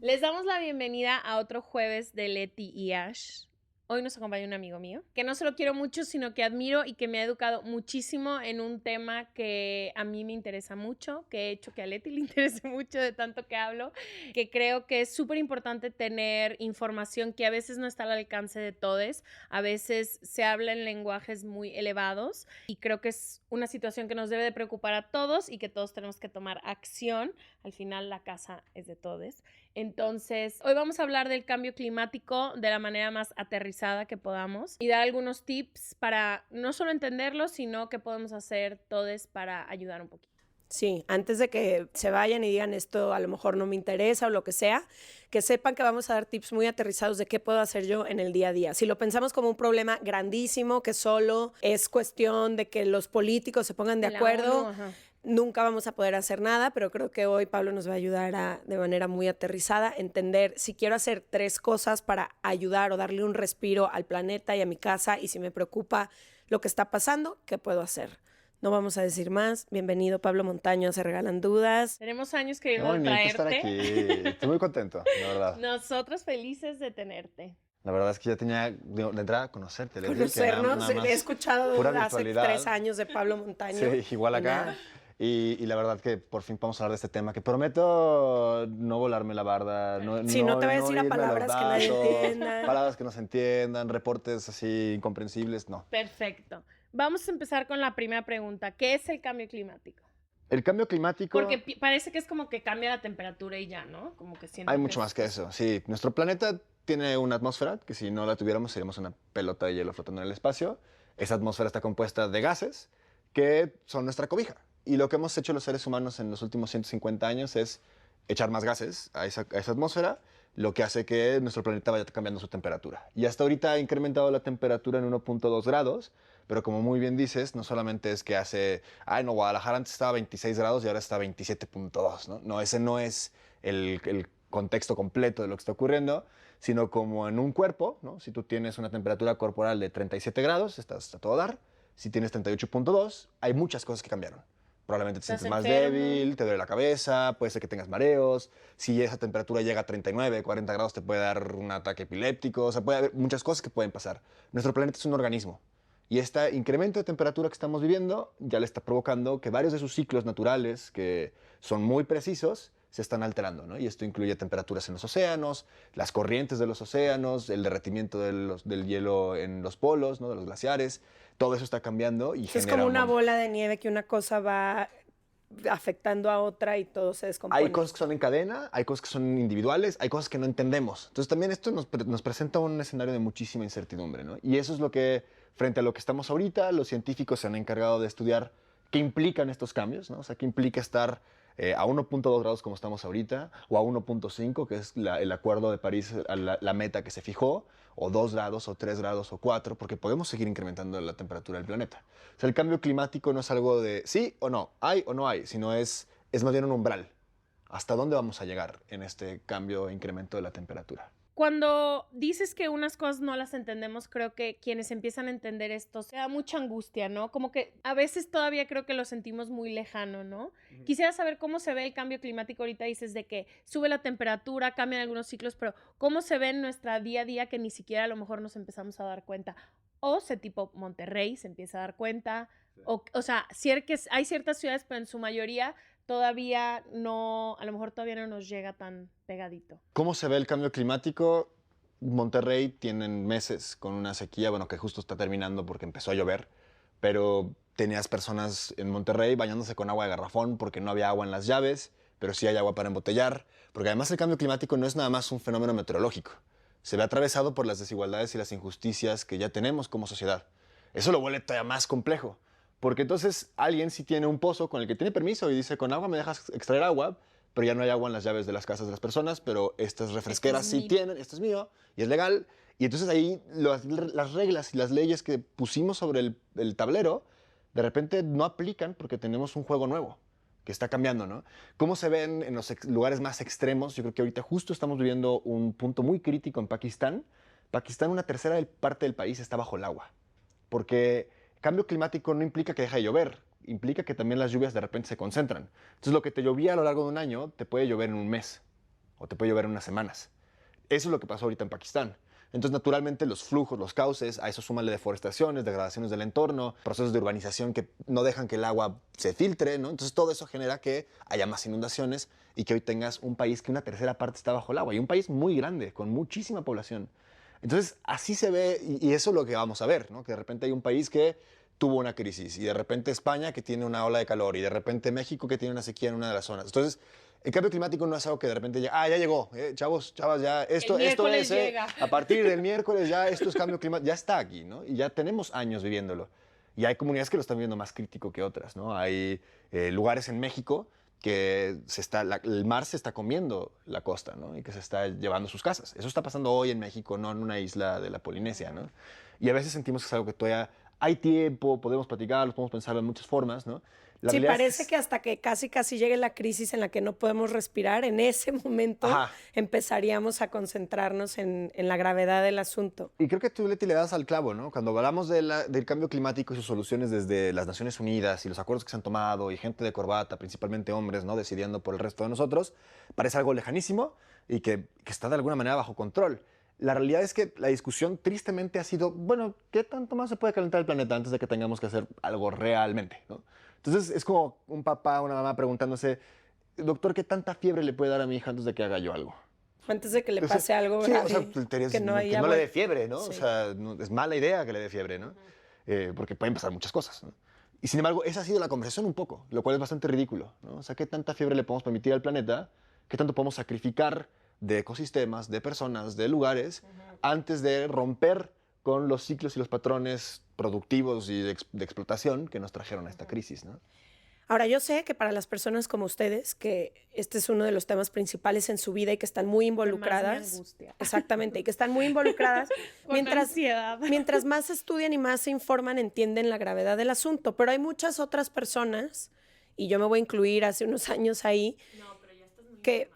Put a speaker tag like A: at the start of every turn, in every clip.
A: Les damos la bienvenida a otro jueves de Leti y Ash. Hoy nos acompaña un amigo mío, que no solo quiero mucho, sino que admiro y que me ha educado muchísimo en un tema que a mí me interesa mucho, que he hecho que a Leti le interese mucho de tanto que hablo, que creo que es súper importante tener información que a veces no está al alcance de todos, a veces se habla en lenguajes muy elevados y creo que es una situación que nos debe de preocupar a todos y que todos tenemos que tomar acción. Al final la casa es de todos. Entonces, hoy vamos a hablar del cambio climático de la manera más aterrizada que podamos y dar algunos tips para no solo entenderlo, sino que podemos hacer todos para ayudar un poquito.
B: Sí, antes de que se vayan y digan esto a lo mejor no me interesa o lo que sea, que sepan que vamos a dar tips muy aterrizados de qué puedo hacer yo en el día a día. Si lo pensamos como un problema grandísimo que solo es cuestión de que los políticos se pongan de acuerdo, nunca vamos a poder hacer nada, pero creo que hoy Pablo nos va a ayudar de manera muy aterrizada, entender si quiero hacer 3 cosas para ayudar o darle un respiro al planeta y a mi casa, y si me preocupa lo que está pasando, ¿qué puedo hacer? No vamos a decir más. Bienvenido, Pablo Montaño, Se Regalan Dudas.
A: Tenemos años
C: Qué
A: queriendo
C: bonito estar
A: traerte.
C: aquí. Estoy muy contento, la verdad.
A: Nosotros felices de tenerte.
C: La verdad es que ya tenía de entrada conocerte.
B: Conocernos, he escuchado
C: pura
B: hace
C: virtualidad.
B: 3 años de Pablo Montaño.
C: Sí, igual acá. Y la verdad que por fin vamos a hablar de este tema, que prometo no volarme la barda.
B: Sí, no te voy a decir a
C: irme
B: palabras
C: los
B: que nadie
C: datos,
B: entienda.
C: palabras que no se entiendan, reportes así incomprensibles, no.
A: Perfecto. Vamos a empezar con la primera pregunta. ¿Qué es el cambio climático?
C: El cambio climático...
A: Porque parece que es como que cambia la temperatura y ya, ¿no? Como que siento
C: Hay
A: que
C: mucho más que eso, sí. Nuestro planeta tiene una atmósfera que si no la tuviéramos seríamos una pelota de hielo flotando en el espacio. Esa atmósfera está compuesta de gases que son nuestra cobija. Y lo que hemos hecho los seres humanos en los últimos 150 años es echar más gases a esa atmósfera, lo que hace que nuestro planeta vaya cambiando su temperatura. Y hasta ahorita ha incrementado la temperatura en 1.2 grados, pero como muy bien dices, no solamente es que no, Guadalajara antes estaba a 26 grados y ahora está a 27.2, ¿no? No, ese no es el contexto completo de lo que está ocurriendo, sino como en un cuerpo, ¿no? Si tú tienes una temperatura corporal de 37 grados, estás a todo dar. Si tienes 38.2, hay muchas cosas que cambiaron. Probablemente te sientes más débil, te duele la cabeza, puede ser que tengas mareos. Si esa temperatura llega a 39, 40 grados, te puede dar un ataque epiléptico. O sea, puede haber muchas cosas que pueden pasar. Nuestro planeta es un organismo. Y este incremento de temperatura que estamos viviendo ya le está provocando que varios de sus ciclos naturales, que son muy precisos, se están alterando, ¿no? Y esto incluye temperaturas en los océanos, las corrientes de los océanos, el derretimiento del hielo en los polos, ¿no? De los glaciares. Todo eso está cambiando y
B: es como una bola de nieve que una cosa va afectando a otra y todo se descompone.
C: Hay cosas que son en cadena, hay cosas que son individuales, hay cosas que no entendemos. Entonces también esto nos presenta un escenario de muchísima incertidumbre, ¿no? Y eso es lo que, frente a lo que estamos ahorita, los científicos se han encargado de estudiar qué implican estos cambios, ¿no? O sea, qué implica estar a 1.2 grados como estamos ahorita, o a 1.5, que es el acuerdo de París, la meta que se fijó, o 2 grados, o 3 grados, o 4, porque podemos seguir incrementando la temperatura del planeta. O sea, el cambio climático no es algo de sí o no, hay o no hay, sino es más bien un umbral. ¿Hasta dónde vamos a llegar en este cambio e incremento de la temperatura?
A: Cuando dices que unas cosas no las entendemos, creo que quienes empiezan a entender esto se da mucha angustia, ¿no? Como que a veces todavía creo que lo sentimos muy lejano, ¿no? Quisiera saber cómo se ve el cambio climático. Ahorita dices de que sube la temperatura, cambian algunos ciclos, pero ¿cómo se ve en nuestra día a día que ni siquiera a lo mejor nos empezamos a dar cuenta? O se tipo Monterrey se empieza a dar cuenta. Sí. O sea, hay ciertas ciudades, pero en su mayoría todavía no, a lo mejor todavía no nos llega tan pegadito.
C: ¿Cómo se ve el cambio climático? Monterrey tienen meses con una sequía, bueno, que justo está terminando porque empezó a llover, pero tenías personas en Monterrey bañándose con agua de garrafón porque no había agua en las llaves, pero sí hay agua para embotellar, porque además el cambio climático no es nada más un fenómeno meteorológico, se ve atravesado por las desigualdades y las injusticias que ya tenemos como sociedad. Eso lo vuelve todavía más complejo. Porque entonces alguien sí tiene un pozo con el que tiene permiso y dice, con agua me dejas extraer agua, pero ya no hay agua en las llaves de las casas de las personas, pero estas refresqueras sí tienen, esto es mío y es legal. Y entonces ahí las reglas y las leyes que pusimos sobre el tablero, de repente no aplican porque tenemos un juego nuevo que está cambiando, ¿no? ¿Cómo se ven en los lugares más extremos? Yo creo que ahorita justo estamos viviendo un punto muy crítico en Pakistán. Pakistán, una tercera parte del país está bajo el agua, porque cambio climático no implica que deje de llover, implica que también las lluvias de repente se concentran. Entonces lo que te llovía a lo largo de un año te puede llover en un mes o te puede llover en unas semanas. Eso es lo que pasó ahorita en Pakistán. Entonces, naturalmente, los flujos, los cauces, a eso súmale deforestaciones, degradaciones del entorno, procesos de urbanización que no dejan que el agua se filtre, ¿no? Entonces, todo eso genera que haya más inundaciones y que hoy tengas un país que una tercera parte está bajo el agua. Y un país muy grande, con muchísima población. Entonces, así se ve, y eso es lo que vamos a ver, ¿no? Que de repente hay un país que tuvo una crisis, y de repente España que tiene una ola de calor, y de repente México que tiene una sequía en una de las zonas. Entonces, el cambio climático no es algo que de repente ya, ya llegó, chavos, chavas, ya, esto es,
A: llega.
C: a partir del miércoles ya esto es cambio climático, ya está aquí, ¿no? Y ya tenemos años viviéndolo. Y hay comunidades que lo están viendo más crítico que otras, ¿no? Hay lugares en México que el mar se está comiendo la costa, ¿no? Y que se está llevando sus casas. Eso está pasando hoy en México, no en una isla de la Polinesia, ¿no? Y a veces sentimos que es algo que todavía hay tiempo, podemos platicarlo, podemos pensarlo de muchas formas, ¿no? La
B: Sí,
C: realidad
B: parece que hasta que casi llegue la crisis en la que no podemos respirar, en ese momento
C: Ajá.
B: empezaríamos a concentrarnos en la gravedad del asunto.
C: Y creo que tú, Leti, le das al clavo, ¿no? Cuando hablamos del cambio climático y sus soluciones desde las Naciones Unidas y los acuerdos que se han tomado y gente de corbata, principalmente hombres, ¿no? Decidiendo por el resto de nosotros, parece algo lejanísimo y que está de alguna manera bajo control. La realidad es que la discusión tristemente ha sido, bueno, ¿qué tanto más se puede calentar el planeta antes de que tengamos que hacer algo realmente, ¿no? Entonces es como un papá o una mamá preguntándose, doctor, ¿qué tanta fiebre le puede dar a mi hija antes de que haga yo algo?
B: Antes de que le pase algo
C: Sí,
B: grave,
C: o sea,
B: que no,
C: que no le dé fiebre, ¿no?
B: Sí.
C: O sea, es mala idea que le dé fiebre, ¿no? Porque pueden pasar muchas cosas, ¿no? Y sin embargo, esa ha sido la conversación un poco, lo cual es bastante ridículo, ¿no? O sea, ¿qué tanta fiebre le podemos permitir al planeta? ¿Qué tanto podemos sacrificar de ecosistemas, de personas, de lugares, antes de romper con los ciclos y los patrones productivos y de explotación que nos trajeron a esta crisis, ¿no?
B: Ahora, yo sé que para las personas como ustedes, que este es uno de los temas principales en su vida y que están muy involucradas.
A: Angustia.
B: Exactamente, y que están muy involucradas.
A: Con
B: mientras,
A: ansiedad.
B: mientras más estudian y más se informan, entienden la gravedad del asunto. Pero hay muchas otras personas, y yo me voy a incluir hace unos años ahí,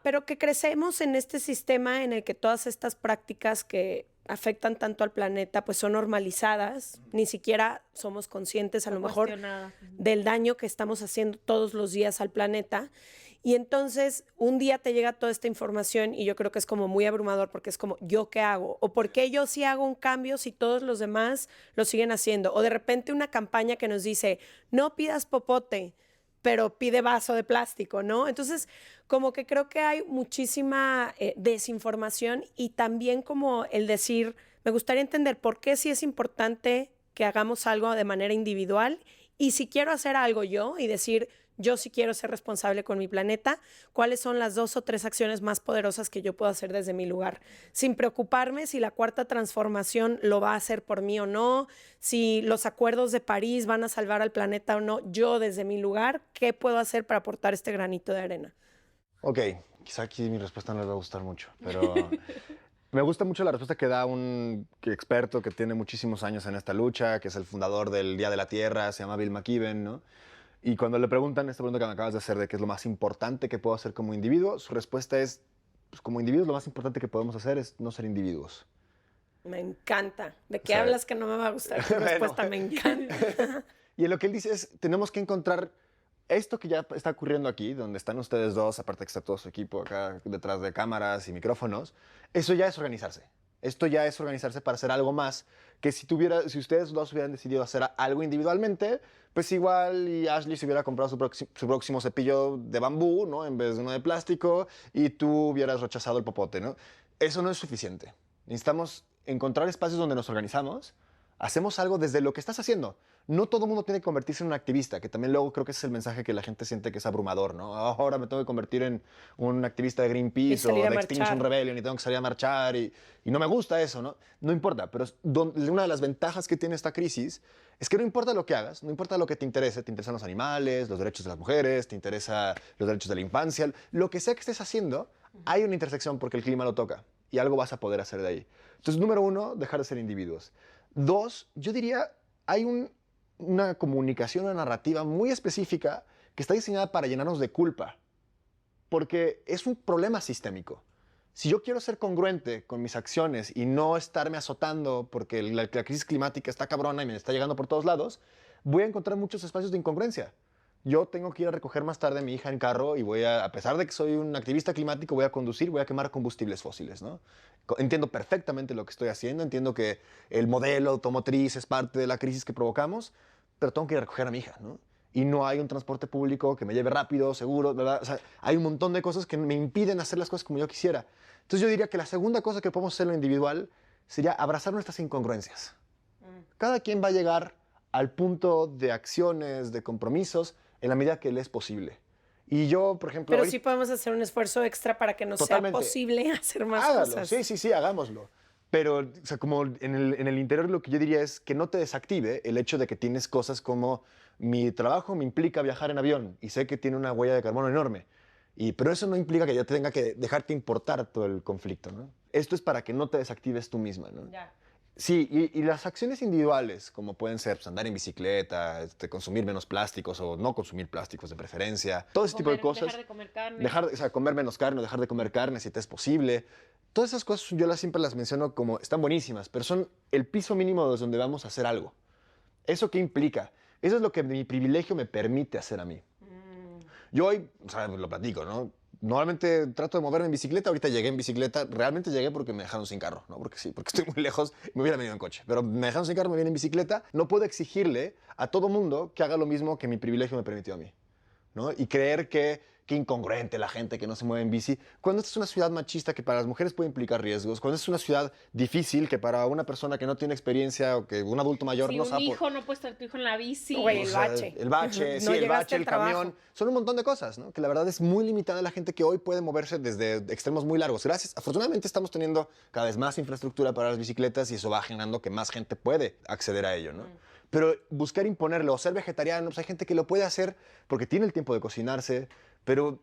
B: pero que crecemos en este sistema en el que todas estas prácticas que afectan tanto al planeta pues son normalizadas, ni siquiera somos conscientes a lo mejor del daño que estamos haciendo todos los días al planeta. Y entonces un día te llega toda esta información y yo creo que es como muy abrumador porque es como, ¿yo qué hago? ¿O por qué yo sí hago un cambio si todos los demás lo siguen haciendo? O de repente una campaña que nos dice, no pidas popote, pero pide vaso de plástico, ¿no? Entonces, como que creo que hay muchísima desinformación y también como el decir, me gustaría entender por qué sí es importante que hagamos algo de manera individual y si quiero hacer algo yo y decir, yo sí quiero ser responsable con mi planeta, cuáles son las 2 o 3 acciones más poderosas que yo puedo hacer desde mi lugar, sin preocuparme si la cuarta transformación lo va a hacer por mí o no, si los acuerdos de París van a salvar al planeta o no, yo desde mi lugar, ¿qué puedo hacer para aportar este granito de arena?
C: Ok, quizá aquí mi respuesta no les va a gustar mucho, pero me gusta mucho la respuesta que da un experto que tiene muchísimos años en esta lucha, que es el fundador del Día de la Tierra, se llama Bill McKibben, ¿no? Y cuando le preguntan esta pregunta que me acabas de hacer de qué es lo más importante que puedo hacer como individuo, su respuesta es, pues como individuos lo más importante que podemos hacer es no ser individuos.
B: Me encanta. ¿De qué
C: O sea,
B: hablas que no me va a gustar? Tu respuesta me encanta.
C: Y lo que él dice es, tenemos que encontrar esto que ya está ocurriendo aquí, donde están ustedes dos, aparte que está todo su equipo acá detrás de cámaras y micrófonos, eso ya es organizarse. Esto ya es organizarse para hacer algo más que si ustedes dos hubieran decidido hacer algo individualmente, pues igual y Ashley se hubiera comprado su próximo cepillo de bambú, ¿no? En vez de uno de plástico, y tú hubieras rechazado el popote, ¿no? Eso no es suficiente. Necesitamos encontrar espacios donde nos organizamos, hacemos algo desde lo que estás haciendo. No todo el mundo tiene que convertirse en un activista, que también luego creo que ese es el mensaje que la gente siente que es abrumador, ¿no? Ahora me tengo que convertir en un activista de Greenpeace o de Extinction Rebellion y tengo que salir a marchar y no me gusta eso, ¿no? No importa, pero una de las ventajas que tiene esta crisis es que no importa lo que hagas, no importa lo que te interesan los animales, los derechos de las mujeres, te interesan los derechos de la infancia, lo que sea que estés haciendo, hay una intersección porque el clima lo toca y algo vas a poder hacer de ahí. Entonces, número 1, dejar de ser individuos. 2, yo diría, hay una comunicación, una narrativa muy específica que está diseñada para llenarnos de culpa, porque es un problema sistémico. Si yo quiero ser congruente con mis acciones y no estarme azotando porque la crisis climática está cabrona y me está llegando por todos lados, voy a encontrar muchos espacios de incongruencia. Yo tengo que ir a recoger más tarde a mi hija en carro y a pesar de que soy un activista climático, voy a conducir, voy a quemar combustibles fósiles, ¿no? Entiendo perfectamente lo que estoy haciendo, entiendo que el modelo automotriz es parte de la crisis que provocamos, pero tengo que ir a recoger a mi hija, ¿no? Y no hay un transporte público que me lleve rápido, seguro, ¿verdad? O sea, hay un montón de cosas que me impiden hacer las cosas como yo quisiera. Entonces yo diría que la segunda cosa que podemos hacer en lo individual sería abrazar nuestras incongruencias. Cada quien va a llegar al punto de acciones, de compromisos, en la medida que le es posible. Y yo, por ejemplo...
B: Pero sí podemos hacer un esfuerzo extra para que nos sea posible hacer más cosas.
C: Sí, hagámoslo. Pero, o sea, como en el interior lo que yo diría es que no te desactive el hecho de que tienes cosas como mi trabajo me implica viajar en avión y sé que tiene una huella de carbono enorme. Pero eso no implica que yo tenga que dejarte importar todo el conflicto, ¿no? Esto es para que no te desactives tú misma, ¿no?
A: Ya.
C: Sí, y las acciones individuales, como pueden ser pues, andar en bicicleta, consumir menos plásticos o no consumir plásticos de preferencia, todo ese tipo de cosas.
A: Dejar de comer carne.
C: O sea, comer menos carne, dejar de comer carne si te es posible. Todas esas cosas yo siempre las menciono como están buenísimas, pero son el piso mínimo desde donde vamos a hacer algo. ¿Eso qué implica? Eso es lo que mi privilegio me permite hacer a mí. Yo hoy, o sea, lo platico, ¿no? Normalmente trato de moverme en bicicleta, ahorita llegué en bicicleta, realmente llegué porque me dejaron sin carro, ¿no? Porque sí, porque estoy muy lejos, me hubiera venido en coche, pero me dejaron sin carro, me vine en bicicleta, no puedo exigirle a todo mundo que haga lo mismo que mi privilegio me permitió a mí, ¿no? Y creer que incongruente la gente que no se mueve en bici, cuando esta es una ciudad machista que para las mujeres puede implicar riesgos, cuando es una ciudad difícil que para una persona que no tiene experiencia o que un adulto mayor
A: Si
C: no
A: un
C: sabe...
A: hijo no puede estar tu hijo en la bici.
B: Güey,
C: O
B: el
C: sea,
B: bache.
C: El bache, sí, el bache, el camión. Son un montón de cosas, ¿no? Que la verdad es muy limitada la gente que hoy puede moverse desde extremos muy largos. Gracias. Afortunadamente estamos teniendo cada vez más infraestructura para las bicicletas y eso va generando que más gente puede acceder a ello, ¿no? Pero buscar imponerlo o ser vegetariano, pues hay gente que lo puede hacer porque tiene el tiempo de cocinarse, pero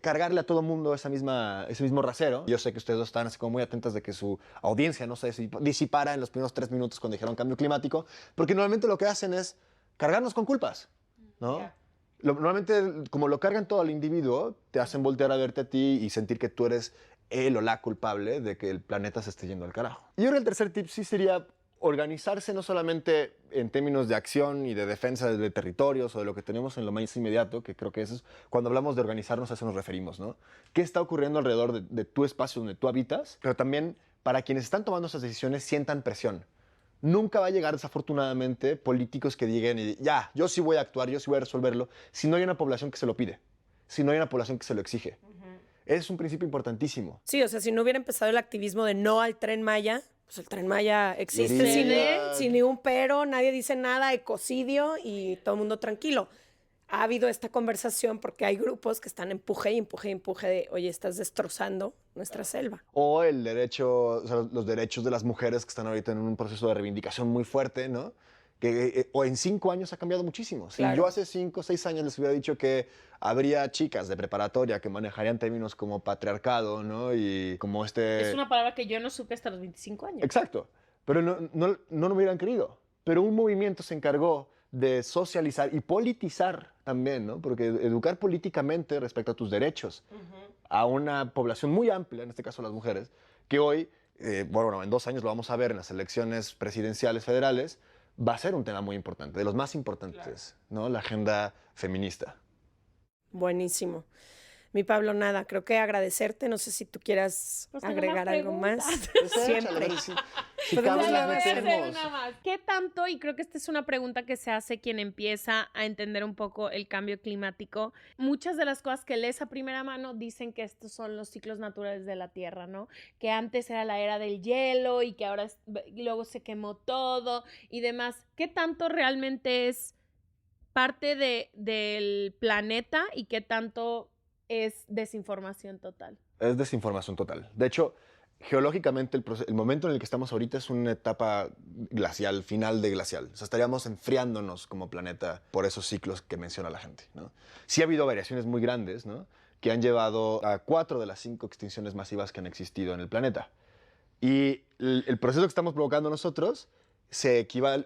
C: cargarle a todo el mundo ese mismo rasero. Yo sé que ustedes dos están así como muy atentas de que su audiencia no se disipara en los primeros 3 minutos cuando dijeron cambio climático, porque normalmente lo que hacen es cargarnos con culpas, ¿no?
A: Yeah.
C: Normalmente, como lo cargan todo al individuo, te hacen voltear a verte a ti y sentir que tú eres él o la culpable de que el planeta se esté yendo al carajo. Y ahora el tercer tip sí sería organizarse no solamente en términos de acción y de defensa de territorios o de lo que tenemos en lo más inmediato, que creo que eso es, cuando hablamos de organizarnos a eso nos referimos, ¿no? ¿Qué está ocurriendo alrededor de tu espacio donde tú habitas? Pero también para quienes están tomando esas decisiones sientan presión. Nunca va a llegar, desafortunadamente, políticos que digan, ya, yo sí voy a actuar, yo sí voy a resolverlo, si no hay una población que se lo pide, si no hay una población que se lo exige. Es un principio importantísimo.
B: Sí, o sea, si no hubiera empezado el activismo de no al Tren Maya, pues el Tren Maya existe sin ni un pero, nadie dice nada, ecocidio y todo el mundo tranquilo. Ha habido esta conversación porque hay grupos que están empuje de, oye, estás destrozando nuestra selva.
C: O el derecho, o sea, los derechos de las mujeres que están ahorita en un proceso de reivindicación muy fuerte, ¿no? Que o en 5 años ha cambiado muchísimo. Si yo hace 5 o 6 años les hubiera dicho que habría chicas de preparatoria que manejarían términos como patriarcado, ¿no? Y como
A: Es una palabra que yo no supe hasta los 25 años.
C: Exacto. Pero no lo hubieran querido. Pero un movimiento se encargó de socializar y politizar también, ¿no? Porque educar políticamente respecto a tus derechos a una población muy amplia, en este caso las mujeres, que hoy, bueno, en 2 años lo vamos a ver en las elecciones presidenciales federales, va a ser un tema muy importante, de los más importantes, ¿no? La agenda feminista.
B: Buenísimo. Mi Pablo, nada, creo que agradecerte. No sé si tú quieras agregar algo más.
C: Siempre. Si cabe, las metemos.
A: ¿Qué tanto? Y creo que esta es una pregunta que se hace quien empieza a entender un poco el cambio climático. Muchas de las cosas que lees a primera mano dicen que estos son los ciclos naturales de la Tierra, ¿no? Que antes era la era del hielo y que ahora luego se quemó todo y demás. ¿Qué tanto realmente es parte del planeta y qué tanto es desinformación total?
C: Es desinformación total. De hecho, geológicamente el momento en el que estamos ahorita es una etapa glacial, final de glacial. O sea, estaríamos enfriándonos como planeta por esos ciclos que menciona la gente, ¿no? Sí ha habido variaciones muy grandes, ¿no? Que han llevado a 4 de las 5 extinciones masivas que han existido en el planeta. Y el proceso que estamos provocando nosotros se equivale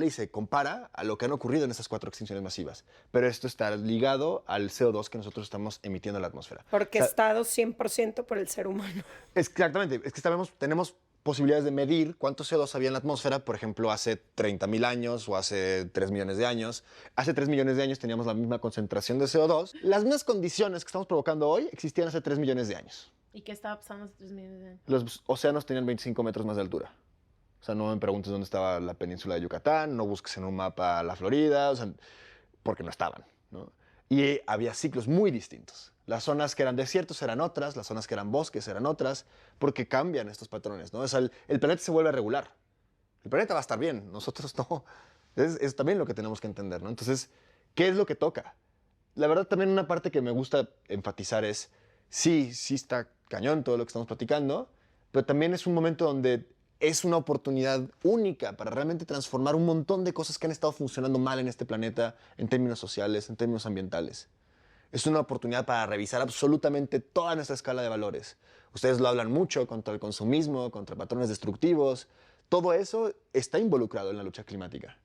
C: y se compara a lo que han ocurrido en esas 4 extinciones masivas. Pero esto está ligado al CO2 que nosotros estamos emitiendo en la atmósfera.
B: Porque está 100% por el ser humano.
C: Exactamente. Es que tenemos posibilidades de medir cuánto CO2 había en la atmósfera, por ejemplo, hace 30.000 años o hace 3 millones de años. Hace 3 millones de años teníamos la misma concentración de CO2. Las mismas condiciones que estamos provocando hoy existían hace 3 millones de años.
A: ¿Y qué estaba pasando hace 3 millones de años?
C: Los océanos tenían 25 metros más de altura. O sea, no me preguntes dónde estaba la península de Yucatán, no busques en un mapa la Florida, o sea, porque no estaban, ¿no? Y había ciclos muy distintos. Las zonas que eran desiertos eran otras, las zonas que eran bosques eran otras, porque cambian estos patrones, ¿no? O sea, el planeta se vuelve regular. El planeta va a estar bien, nosotros no. Es también lo que tenemos que entender, ¿no? Entonces, ¿qué es lo que toca? La verdad, también una parte que me gusta enfatizar es, sí está cañón todo lo que estamos platicando, pero también es un momento donde es una oportunidad única para realmente transformar un montón de cosas que han estado funcionando mal en este planeta en términos sociales, en términos ambientales. Es una oportunidad para revisar absolutamente toda nuestra escala de valores. Ustedes lo hablan mucho contra el consumismo, contra patrones destructivos. Todo eso está involucrado en la lucha climática.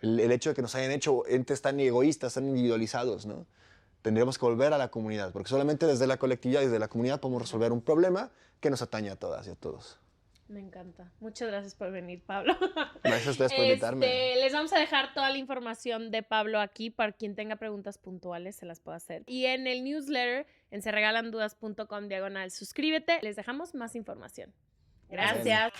C: El hecho de que nos hayan hecho entes tan egoístas, tan individualizados, ¿no? Tendríamos que volver a la comunidad, porque solamente desde la colectividad y desde la comunidad podemos resolver un problema que nos atañe a todas y a todos.
A: Me encanta. Muchas gracias por venir, Pablo.
C: Gracias a ustedes por invitarme.
A: Les vamos a dejar toda la información de Pablo aquí para quien tenga preguntas puntuales se las pueda hacer. Y en el newsletter en seregalandudas.com/suscríbete les dejamos más información. Gracias.